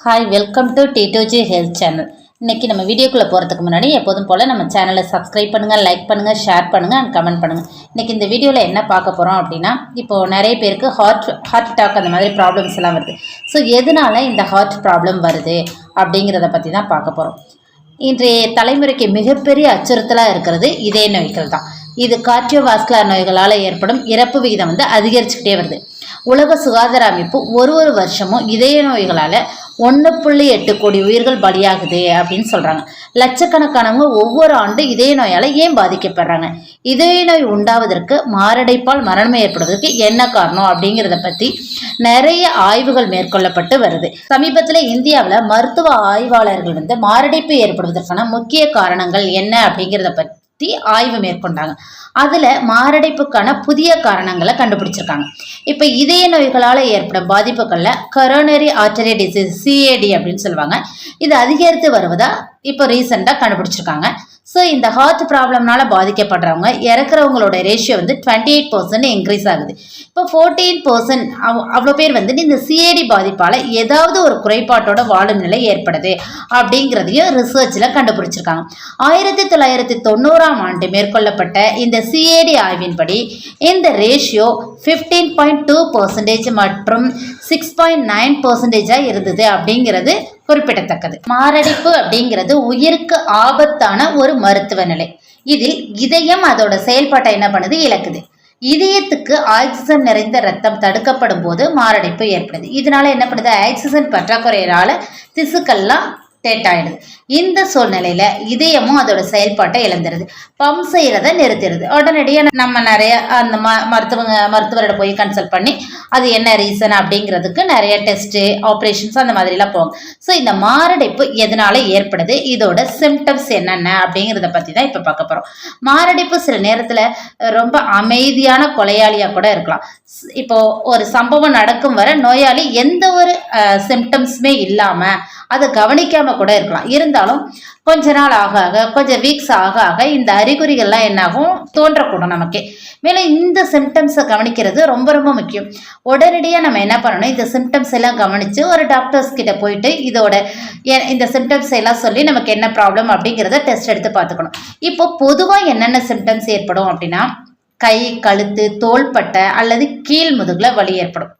Hi, welcome to T2G health channel. இன்றைக்கி நம்ம வீடியோக்குள்ளே போகிறதுக்கு முன்னாடி எப்போதும் போல் நம்ம சேனலை சப்ஸ்கிரைப் பண்ணுங்கள், லைக் பண்ணுங்கள், ஷேர் பண்ணுங்கள் அண்ட் கமெண்ட் பண்ணுங்கள். இன்றைக்கி இந்த வீடியோவில் என்ன பார்க்க போகிறோம் அப்படின்னா, இப்போது நிறைய பேருக்கு ஹார்ட் அட்டாக் அந்த மாதிரி ப்ராப்ளம்ஸ் எல்லாம் வருது. ஸோ எதனால இந்த ஹார்ட் ப்ராப்ளம் வருது அப்படிங்கிறத பற்றி தான் பார்க்க போகிறோம். இன்றைய தலைமுறைக்கு மிகப்பெரிய அச்சுறுத்தலாக இருக்கிறது இதய நோய்கள் தான். இது கார்டியோவாஸ்குலர் நோய்களால் ஏற்படும் இறப்பு விகிதம் அதிகரிச்சுக்கிட்டே வருது. உலக சுகாதார அமைப்பு ஒரு வருஷமும் இதய நோய்களால் 1.8 கோடி உயிர்கள் பலியாகுது அப்படின்னு சொல்கிறாங்க. லட்சக்கணக்கானவங்க ஒவ்வொரு ஆண்டு இதய நோயால் ஏன் பாதிக்கப்படுறாங்க, இதய நோய் உண்டாவதற்கு மாரடைப்பால் மரணம் ஏற்படுவதற்கு என்ன காரணம் அப்படிங்கிறத பற்றி நிறைய ஆய்வுகள் மேற்கொள்ளப்பட்டு வருது. சமீபத்தில் இந்தியாவில் மருத்துவ ஆய்வாளர்கள் மாரடைப்பு ஏற்படுவதற்கான முக்கிய காரணங்கள் என்ன அப்படிங்கிறத பற்றி ஆய்வு மேற்கொண்டாங்க. அதில் மாரடைப்புக்கான புதிய காரணங்களை கண்டுபிடிச்சிருக்காங்க. இப்போ இதய நோய்களால் ஏற்படும் பாதிப்புகளில் கரோனரி ஆர்டரி டிசீஸ் CAD அப்படின்னு சொல்லுவாங்க. இது அதிகரித்து வருவதா இப்போ ரீசெண்டாக கண்டுபிடிச்சிருக்காங்க. ஸோ இந்த ஹார்ட் ப்ராப்ளம்னால பாதிக்கப்படுறவங்க இறக்குறவங்களோட ரேஷியோ 28% இன்க்ரீஸ் ஆகுது. இப்போ 14% அவ்வளோ பேர் இந்த CAD பாதிப்பால் ஏதாவது ஒரு குறைபாட்டோட வாழும் நிலை ஏற்படுது அப்படிங்கிறதையும் ரிசர்ச்சில் கண்டுபிடிச்சிருக்காங்க. 1990ஆம் ஆண்டு மேற்கொள்ளப்பட்ட இந்த CAD ஆய்வின்படி இந்த ரேஷியோ 15.2% மற்றும் 6.9% இருந்தது அப்படிங்கிறது குறிப்பிடத்தக்கது. மாரடைப்பு அப்படிங்கிறது உயிருக்கு ஆபத்தான ஒரு மருத்துவ நிலை. இதில் இதயம் அதோட செயல்பாட்டை என்ன பண்ணுது, இழக்குது. இதயத்துக்கு ஆக்சிஜன் நிறைந்த ரத்தம் தடுக்கப்படும் போது மாரடைப்பு ஏற்படுது. இதனால என்ன பண்ணுது, ஆக்சிஜன் பற்றாக்குறையால திசுக்கள்லாம் ஆயிடுது. இந்த சூழ்நிலையில இதயமும் அதோட செயல்பாட்டை இழந்துருது, பம்ப் செய்யறத நிறுத்திடுது. உடனடியாக நம்ம நிறைய அந்த மருத்துவரோட போய் கன்சல்ட் பண்ணி அது என்ன ரீசன் அப்படிங்கிறதுக்கு நிறைய டெஸ்ட் ஆப்ரேஷன்ஸ் அந்த மாதிரிலாம் போகும். ஸோ இந்த மாரடைப்பு எதனால ஏற்படுது, இதோட சிம்டம்ஸ் என்னென்ன அப்படிங்கிறத பற்றி தான் இப்போ பார்க்க போகிறோம். மாரடைப்பு சில நேரத்தில் ரொம்ப அமைதியான கொலையாளியாக கூட இருக்கலாம். இப்போ ஒரு சம்பவம் நடக்கும் வரை நோயாளி எந்த ஒரு சிம்டம்ஸுமே இல்லாமல் அதை கவனிக்காம கூட இருக்கலாம். இருந்தாலும் கொஞ்ச நாள் ஆக ஆக கொஞ்சம் வீக்ஸ் ஆக ஆக இந்த அறிகுறிகள்லாம் என்னாகும், தோன்றக்கூடும் நமக்கே. மேலும் இந்த சிம்டம்ஸை கவனிக்கிறது ரொம்ப ரொம்ப முக்கியம். உடனடியாக நம்ம என்ன பண்ணணும், இந்த சிம்டம்ஸ் எல்லாம் கவனித்து ஒரு டாக்டர்ஸ் கிட்ட போயிட்டு இதோட இந்த சிம்டம்ஸ் எல்லாம் சொல்லி நமக்கு என்ன ப்ராப்ளம் அப்படிங்கிறத டெஸ்ட் எடுத்து பார்த்துக்கணும். இப்போ பொதுவாக என்னென்ன சிம்டம்ஸ் ஏற்படும் அப்படின்னா, கை, கழுத்து, தோள்பட்டை அல்லது கீழ் முதுகில் வலி ஏற்படும்.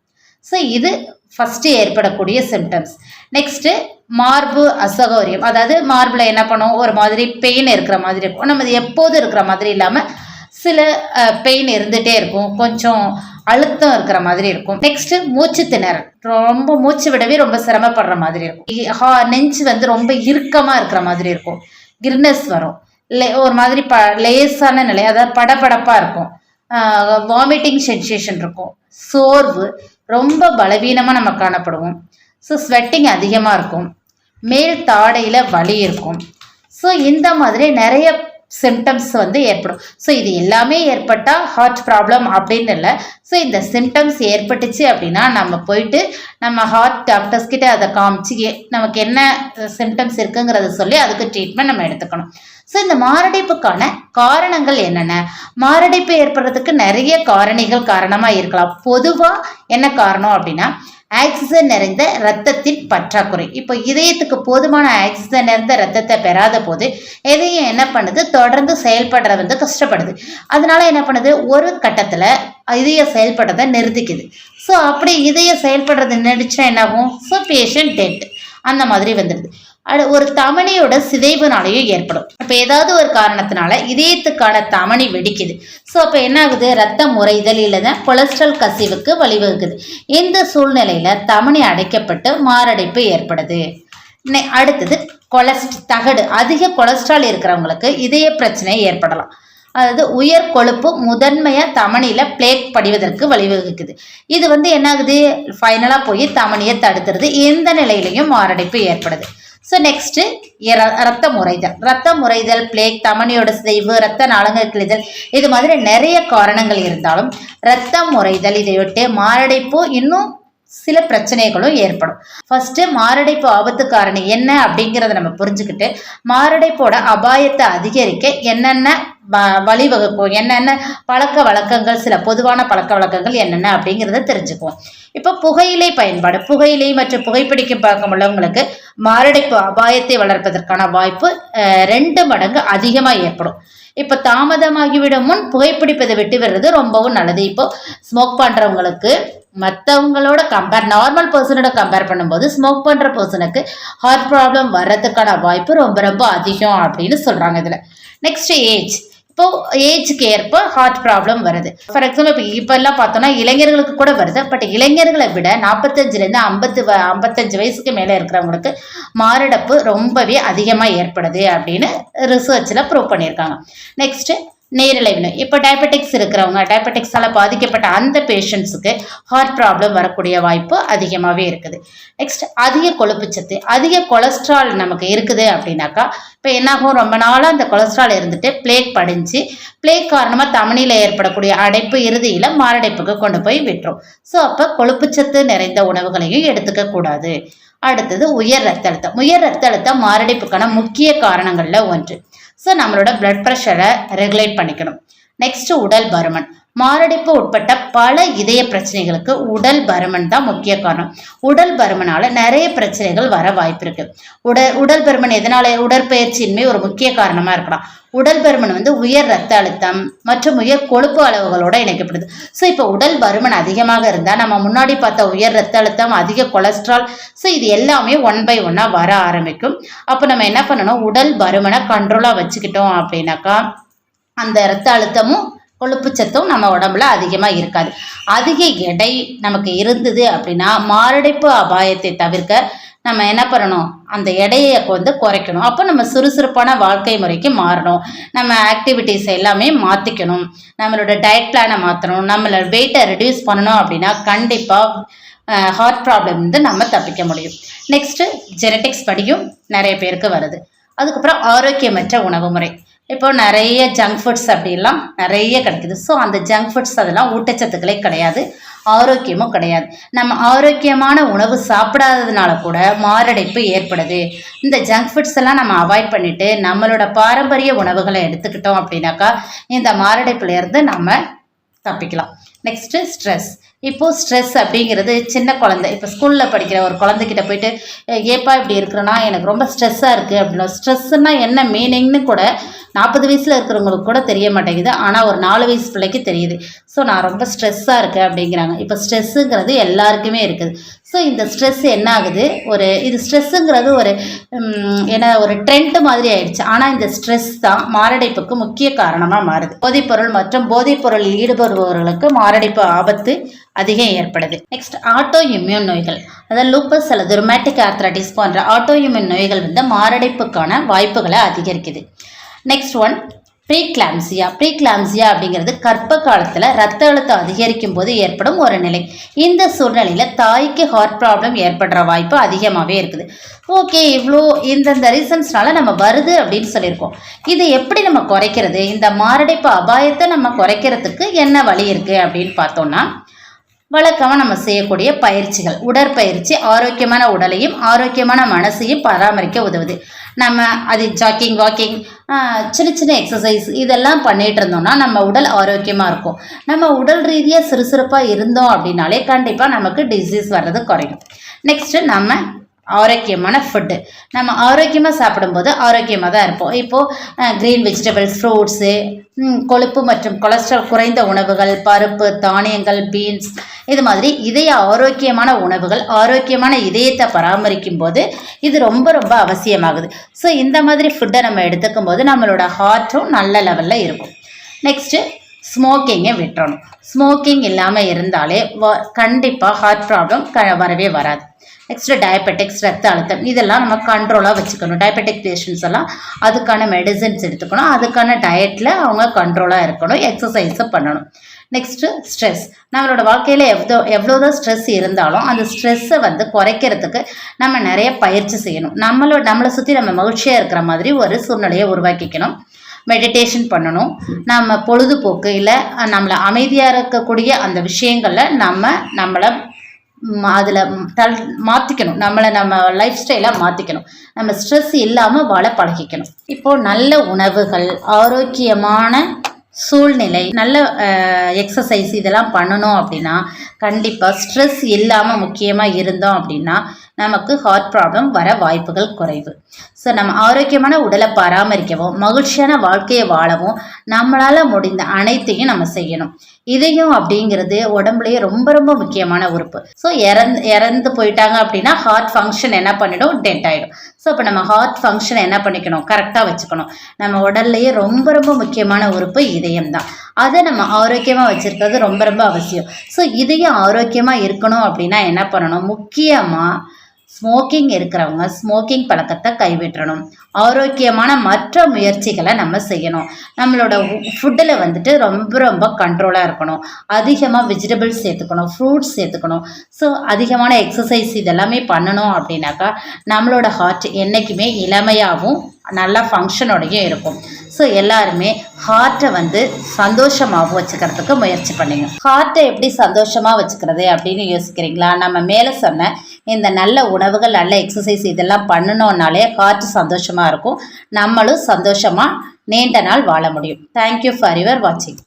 ஸோ இது ஃபஸ்ட்டு ஏற்படக்கூடிய சிம்டம்ஸ். நெக்ஸ்ட்டு மார்பு அசௌகரியம், அதாவது மார்பில் என்ன பண்ணும், ஒரு மாதிரி பெயின் இருக்கிற மாதிரி இருக்கும். நம்ம எப்போது இருக்கிற மாதிரி இல்லாமல் சில பெயின் இருந்துகிட்டே இருக்கும், கொஞ்சம் அழுத்தம் இருக்கிற மாதிரி இருக்கும். நெக்ஸ்ட்டு மூச்சு திணறல், ரொம்ப மூச்சு விடவே ரொம்ப சிரமப்படுற மாதிரி இருக்கும். நெஞ்சு ரொம்ப இறுக்கமாக இருக்கிற மாதிரி இருக்கும். கிர்னஸ் வரும், ஒரு மாதிரி லேசான நிலை, அதாவது படபடப்பாக இருக்கும். வாமிட்டிங் சென்சேஷன் இருக்கும். சோர்வு, ரொம்ப பலவீனமாக நம்ம காணப்படுவோம். ஸோ ஸ்வெட்டிங் அதிகமாக இருக்கும். மேல் தாடையில் வலி இருக்கும். ஸோ இந்த மாதிரி நிறைய சிம்டம்ஸ் ஏற்படும். ஸோ இது எல்லாமே ஏற்பட்டால் ஹார்ட் ப்ராப்ளம் அப்படின்னு இல்லை. ஸோ இந்த சிம்டம்ஸ் ஏற்பட்டுச்சு அப்படின்னா நம்ம போயிட்டு நம்ம ஹார்ட் டாக்டர்ஸ் கிட்ட அதை காமிச்சு நமக்கு என்ன சிம்டம்ஸ் இருக்குங்கிறத சொல்லி அதுக்கு ட்ரீட்மெண்ட் நம்ம எடுத்துக்கணும். ஸோ இந்த மாரடைப்புக்கான காரணங்கள் என்னென்ன, மாரடைப்பு ஏற்படுறதுக்கு நிறைய காரணிகள் காரணமாக இருக்கலாம். பொதுவாக என்ன காரணம் அப்படின்னா, ஆக்சிஜன் நிறைந்த இரத்தத்தின் பற்றாக்குறை. இப்போ இதயத்துக்கு போதுமான ஆக்சிஜன் நிறைந்த இரத்தத்தை பெறாத போது இதயம் என்ன பண்ணுது, தொடர்ந்து செயல்படுற கஷ்டப்படுது. அதனால என்ன பண்ணுது, ஒரு கட்டத்தில் இதயம் செயல்படுறதை நிறுத்திக்குது. ஸோ அப்படி இதயம் செயல்படுறது நினைச்சுன்னா என்ன ஆகும், ஸோ பேஷண்ட் டெட் அந்த மாதிரி வந்துடுது. ஒரு தமனியோட சிதைவுனாலேயும் ஏற்படும். இப்போ ஏதாவது ஒரு காரணத்தினால இதயத்துக்கான தமனி வெடிக்குது. ஸோ அப்போ என்ன ஆகுது, ரத்தம் உறைதல் இல்லைன்னா கொலஸ்ட்ரால் கசிவுக்கு வழிவகுக்குது. இந்த சூழ்நிலையில் தமனி அடைக்கப்பட்டு மாரடைப்பு ஏற்படுது. அடுத்தது தகடு, அதிக கொலஸ்ட்ரால் இருக்கிறவங்களுக்கு இதய பிரச்சனை ஏற்படலாம். அதாவது உயர் கொழுப்பு முதன்மையாக தமனியில் பிளேக் படிவதற்கு வழிவகுக்குது. இது என்ன ஆகுது, ஃபைனலாக போய் தமனியை தடுத்துறது. எந்த நிலையிலையும் மாரடைப்பு ஏற்படுது. ஸோ நெக்ஸ்ட்டு ரத்த முறைதல், பிளேக், தமனியோட சிதைவு, ரத்த நாளங்கள் கிழிதல், இது மாதிரி நிறைய காரணங்கள் இருந்தாலும் ரத்தம் முறைதல் இதையொட்டு மாரடைப்பு இன்னும் சில பிரச்சனைகளும் ஏற்படும். ஃபர்ஸ்ட் மாரடைப்பு ஆபத்து காரணி என்ன அப்படிங்கிறத நம்ம புரிஞ்சுக்கிட்டு மாரடைப்போட அபாயத்தை அதிகரிக்க என்னென்ன வழிவகுக்கும். என்னென்ன பழக்க வழக்கங்கள், சில பொதுவான பழக்க வழக்கங்கள் என்னென்ன அப்படிங்கிறத தெரிஞ்சுக்குவோம். இப்போ புகையிலை பயன்பாடு, புகையிலை மற்றும் புகைப்பிடிக்கும் பழக்கம் உள்ளவங்களுக்கு மாரடைப்பு அபாயத்தை வளர்ப்பதற்கான வாய்ப்பு 2 மடங்கு அதிகமாக ஏற்படும். இப்போ தாமதமாகிவிடும் முன் புகைப்பிடிப்பதை விட்டு வர்றது ரொம்பவும் நல்லது. இப்போ ஸ்மோக் பண்ணுறவங்களுக்கு மற்றவங்களோட நார்மல் பர்சனோட கம்பேர் பண்ணும்போது ஸ்மோக் பண்ணுற பர்சனுக்கு ஹார்ட் ப்ராப்ளம் வர்றதுக்கான வாய்ப்பு ரொம்ப ரொம்ப அதிகம் அப்படின்னு சொல்கிறாங்க இதில். Next age. இப்போ ஏஜுக்கு ஏற்ப ஹார்ட் ப்ராப்ளம் வருது. ஃபார் எக்ஸாம்பிள் இப்போ எல்லாம் பார்த்தோம்னா இளைஞர்களுக்கு கூட வருது. பட் இளைஞர்களை விட 45லேருந்து 55 வயசுக்கு மேலே இருக்கிறவங்களுக்கு மாரடைப்பு ரொம்பவே அதிகமாக ஏற்படுது அப்படின்னு ரிசர்ச்சில் ப்ரூவ் பண்ணியிருக்காங்க. நெக்ஸ்ட்டு நீரிழிவு நோய். இப்போ டயபெட்டிக்ஸ் இருக்கிறவங்க, டயபெட்டிக்ஸால் பாதிக்கப்பட்ட அந்த பேஷண்ட்ஸுக்கு ஹார்ட் ப்ராப்ளம் வரக்கூடிய வாய்ப்பு அதிகமாகவே இருக்குது. நெக்ஸ்ட் அதிக கொழுப்புச்சத்து, அதிக கொலஸ்ட்ரால் நமக்கு இருக்குது அப்படின்னாக்கா இப்போ என்னாகும், ரொம்ப நாளாக அந்த கொலஸ்ட்ரால் இருந்துட்டு பிளேக் படிஞ்சு பிளேக் காரணமாக தமனியில் ஏற்படக்கூடிய அடைப்பு இறுதியில் மாரடைப்புக்கு கொண்டு போய் விட்டுரும். ஸோ அப்போ கொழுப்புச்சத்து நிறைந்த உணவுகளையும் எடுத்துக்க கூடாது. அடுத்தது உயர் ரத்த அழுத்தம். உயர் ரத்த அழுத்தம் மாரடைப்புக்கான முக்கிய காரணங்களில் ஒன்று. ஸோ நம்மளோட பிளட் ப்ரெஷரை ரெகுலேட் பண்ணிக்கணும். நெக்ஸ்ட் உடல் பருமன். மாரடைப்பு உட்பட்ட பல இதய பிரச்சனைகளுக்கு உடல் பருமன் தான் முக்கிய காரணம். உடல் பருமனால நிறைய பிரச்சனைகள் வர வாய்ப்பு இருக்கு. உடல் பருமன் எதனால? உடற்பயிற்சியின்மை ஒரு முக்கிய காரணமா இருக்கலாம். உடல் பருமன் உயர் ரத்த அழுத்தம் மற்றும் உயர் கொழுப்பு அளவுகளோட இணைக்கப்படுது. ஸோ இப்போ உடல் பருமன் அதிகமாக இருந்தால் நம்ம முன்னாடி பார்த்த உயர் ரத்த அழுத்தம், அதிக கொலஸ்ட்ரால், ஸோ இது எல்லாமே 1 by 1 வர ஆரம்பிக்கும். அப்போ நம்ம என்ன பண்ணணும், உடல் பருமனை கண்ட்ரோலாக வச்சுக்கிட்டோம் அப்படின்னாக்கா அந்த ரத்த அழுத்தமும் கொழுப்புச்சத்தும் நம்ம உடம்புல அதிகமாக இருக்காது. அதிக எடை நமக்கு இருந்தது அப்படின்னா மாரடைப்பு அபாயத்தை தவிர்க்க நம்ம என்ன பண்ணணும், அந்த எடையை குறைக்கணும். அப்போ நம்ம சுறுசுறுப்பான வாழ்க்கை முறைக்கு மாறணும். நம்ம ஆக்டிவிட்டீஸ் எல்லாமே மாற்றிக்கணும். நம்மளோட டயட் பிளானை மாற்றணும். நம்மளோட வெயிட்டை ரெடியூஸ் பண்ணணும். அப்படின்னா கண்டிப்பாக ஹார்ட் ப்ராப்ளம் நம்ம தப்பிக்க முடியும். நெக்ஸ்ட்டு ஜெனட்டிக்ஸ் படியும் நிறைய பேருக்கு வருது. அதுக்கப்புறம் ஆரோக்கியமற்ற உணவு முறை. இப்போ நிறைய ஜங்க் ஃபுட்ஸ் அப்படிலாம் நிறைய கிடைக்குது. ஸோ அந்த ஜங்க் ஃபுட்ஸ் அதெல்லாம் ஊட்டச்சத்துக்களே கிடையாது, ஆரோக்கியமும் கிடையாது. நம்ம ஆரோக்கியமான உணவு சாப்பிடாததுனால கூட மாரடைப்பு ஏற்படுது. இந்த ஜங்க் ஃபுட்ஸ் எல்லாம் நம்ம அவாய்ட் பண்ணிட்டு நம்மளோட பாரம்பரிய உணவுகளை எடுத்துக்கிட்டோம் அப்படின்னாக்கா இந்த மாரடைப்புலேருந்து நம்ம தப்பிக்கலாம். Next stress. இப்போது ஸ்ட்ரெஸ் அப்படிங்கிறது சின்ன குழந்தை, இப்போ ஸ்கூலில் படிக்கிற ஒரு குழந்தைகிட்ட போயிட்டு ஏப்பா இப்படி இருக்கிறேன்னா எனக்கு ரொம்ப ஸ்ட்ரெஸ்ஸாக இருக்குது அப்படின்னா, ஸ்ட்ரெஸ்ஸுன்னா என்ன மீனிங்னு கூட 40 வயசில் இருக்கிறவங்களுக்கு கூட தெரிய மாட்டேங்குது. ஆனால் ஒரு 4 வயசு பிள்ளைக்கு தெரியுது. ஸோ நான் ரொம்ப ஸ்ட்ரெஸ்ஸாக இருக்கேன் அப்படிங்கிறாங்க. இப்போ ஸ்ட்ரெஸ்ஸுங்கிறது எல்லாருக்குமே இருக்குது. ஸோ இந்த ஸ்ட்ரெஸ் என்ன ஆகுது, இது ஸ்ட்ரெஸ்ஸுங்கிறது ஒரு ட்ரெண்ட் மாதிரி ஆயிடுச்சு. ஆனால் இந்த ஸ்ட்ரெஸ் தான் மாரடைப்புக்கு முக்கிய காரணமாக மாறுது. போதைப்பொருள் மற்றும் போதைப்பொருளில் ஈடுபடுபவர்களுக்கு மாரடைப்பு ஆபத்து அதிகம் ஏற்படுது. நெக்ஸ்ட் ஆட்டோ இம்யூன் நோய்கள், அதாவது லூப்பஸ் அல்லது ருமேட்டிக் ஆர்த்ரைட்டிஸ் போன்ற ஆட்டோ இம்யூன் நோய்கள் மாரடைப்புக்கான வாய்ப்புகளை அதிகரிக்குது. Next one ப்ரீக்ளாம்சியா. ப்ரீக்ளாம்சியா அப்படிங்கிறது கர்ப்ப காலத்தில் ரத்த அழுத்தம் அதிகரிக்கும் போது ஏற்படும் ஒரு நிலை. இந்த சூழ்நிலையில் தாய்க்கு ஹார்ட் ப்ராப்ளம் ஏற்படுற வாய்ப்பு அதிகமாகவே இருக்குது. ஓகே, இவ்வளோ இந்தந்த ரீசன்ஸ்னால நம்ம வருது அப்படின்னு சொல்லியிருக்கோம். இதை எப்படி நம்ம குறைக்கிறது, இந்த மாரடைப்பு அபாயத்தை நம்ம குறைக்கிறதுக்கு என்ன வழி இருக்குது அப்படின்னு பார்த்தோம்னா, வழக்கமாக நம்ம செய்யக்கூடிய பயிற்சிகள், உடற்பயிற்சி ஆரோக்கியமான உடலையும் ஆரோக்கியமான மனசையும் பராமரிக்க உதவுது. நம்ம அது ஜாக்கிங், வாக்கிங், சின்ன சின்ன எக்ஸசைஸ் இதெல்லாம் பண்ணிகிட்டு இருந்தோம்னா நம்ம உடல் ஆரோக்கியமாக இருக்கும். நம்ம உடல் ரீதியாக சுறுசுறுப்பாக இருந்தோம் அப்படின்னாலே கண்டிப்பாக நமக்கு டிசீஸ் வர்றது குறையும். நெக்ஸ்ட்டு நம்ம ஆரோக்கியமான ஃபுட்டு, நம்ம ஆரோக்கியமாக சாப்பிடும்போது ஆரோக்கியமாக தான் இருப்போம். இப்போது க்ரீன் வெஜிடபிள்ஸ், ஃப்ரூட்ஸு, கொழுப்பு மற்றும் கொலஸ்ட்ரால் குறைந்த உணவுகள், பருப்பு, தானியங்கள், பீன்ஸ், இது மாதிரி இதய ஆரோக்கியமான உணவுகள் ஆரோக்கியமான இதயத்தை பராமரிக்கும் போது இது ரொம்ப ரொம்ப அவசியமாகுது. ஸோ இந்த மாதிரி ஃபுட்டை நம்ம எடுத்துக்கும் போது நம்மளோட ஹார்ட்டும் நல்ல லெவலில் இருக்கும். நெக்ஸ்ட்டு ஸ்மோக்கிங்கை விட்டுறணும். ஸ்மோக்கிங் இல்லாமல் இருந்தாலே கண்டிப்பாக ஹார்ட் ப்ராப்ளம் வரவே வராது. நெக்ஸ்ட்டு டயபெட்டிக்ஸ், ரத்த அழுத்தம், இதெல்லாம் நம்ம கண்ட்ரோலாக வச்சுக்கணும். டயபெட்டிக் பேஷண்ட்ஸ் எல்லாம் அதுக்கான மெடிசன்ஸ் எடுத்துக்கணும். அதுக்கான டயட்டில் அவங்க கண்ட்ரோலாக இருக்கணும். எக்ஸசைஸை பண்ணணும். Next stress. நம்மளோட வாழ்க்கையில் எவ்வளோதான் ஸ்ட்ரெஸ் இருந்தாலும் அந்த ஸ்ட்ரெஸ்ஸை குறைக்கிறதுக்கு நம்ம நிறைய பயிற்சி செய்யணும். நம்மளை சுற்றி நம்ம மகிழ்ச்சியாக இருக்கிற மாதிரி ஒரு சூழ்நிலையை உருவாக்கிக்கணும். மெடிடேஷன் பண்ணணும். நம்ம பொழுதுபோக்கு இல்லை நம்மளை அமைதியாக இருக்கக்கூடிய அந்த விஷயங்களில் நம்மளை அதில் மாற்றிக்கணும். நம்ம லைஃப் ஸ்டைலாக மாற்றிக்கணும். நம்ம ஸ்ட்ரெஸ் இல்லாமல் வாழ பழகிக்கணும். இப்போது நல்ல உணவுகள், ஆரோக்கியமான சூழ்நிலை, நல்ல எக்ஸசைஸ் இதெல்லாம் பண்ணணும் அப்படின்னா கண்டிப்பாக ஸ்ட்ரெஸ் இல்லாமல் முக்கியமாக இருந்தோம் அப்படின்னா நமக்கு ஹார்ட் ப்ராப்ளம் வர வாய்ப்புகள் குறைவு. ஸோ நம்ம ஆரோக்கியமான உடலை பராமரிக்கவும் மகிழ்ச்சியான வாழ்க்கையை வாழவும் நம்மளால் முடிந்த அனைத்தையும் நம்ம செய்யணும். இதயம் அப்படிங்கிறது உடம்புலேயே ரொம்ப ரொம்ப முக்கியமான உறுப்பு. ஸோ இறந்து போயிட்டாங்க அப்படின்னா ஹார்ட் ஃபங்க்ஷன் என்ன பண்ணிடும், டெட் ஆகிடும். ஸோ இப்போ நம்ம ஹார்ட் ஃபங்க்ஷன் என்ன பண்ணிக்கணும், கரெக்டாக வச்சுக்கணும். நம்ம உடல்லையே ரொம்ப ரொம்ப முக்கியமான உறுப்பு இதயம் தான். அதை நம்ம ஆரோக்கியமாக வச்சுருக்கிறது ரொம்ப ரொம்ப அவசியம். ஸோ இதயம் ஆரோக்கியமாக இருக்கணும் அப்படின்னா என்ன பண்ணணும், முக்கியமாக ஸ்மோக்கிங் இருக்கிறவங்க ஸ்மோக்கிங் பழக்கத்தை கைவிட்டணும். ஆரோக்கியமான மற்ற முயற்சிகளை நம்ம செய்யணும். நம்மளோட ஃபுட்டில் வந்துட்டு ரொம்ப ரொம்ப கண்ட்ரோலாக இருக்கணும். அதிகமாக வெஜிடபிள்ஸ் சேர்த்துக்கணும், ஃப்ரூட்ஸ் சேர்த்துக்கணும். ஸோ அதிகமான எக்ஸசைஸ் இதெல்லாமே பண்ணணும் அப்படின்னாக்கா நம்மளோட ஹார்ட் என்றைக்குமே இளமையாகவும் நல்லா ஃபங்க்ஷனோடையும் இருக்கும். ஸோ எல்லாருமே ஹார்ட்டை வந்து சந்தோஷமாகவும் வச்சுக்கிறதுக்கு முயற்சி பண்ணுங்க. ஹார்ட்டை எப்படி சந்தோஷமாக வச்சுக்கிறது அப்படின்னு யோசிக்கிறீங்களா? நம்ம மேலே சொன்ன இந்த நல்ல உணவுகள், நல்ல எக்ஸசைஸ் இதெல்லாம் பண்ணணுன்னாலே ஹார்ட் சந்தோஷமாக இருக்கும். நம்மளும் சந்தோஷமாக நீண்ட நாள் வாழ முடியும். தேங்க்யூ ஃபார் யுவர் வாட்சிங்.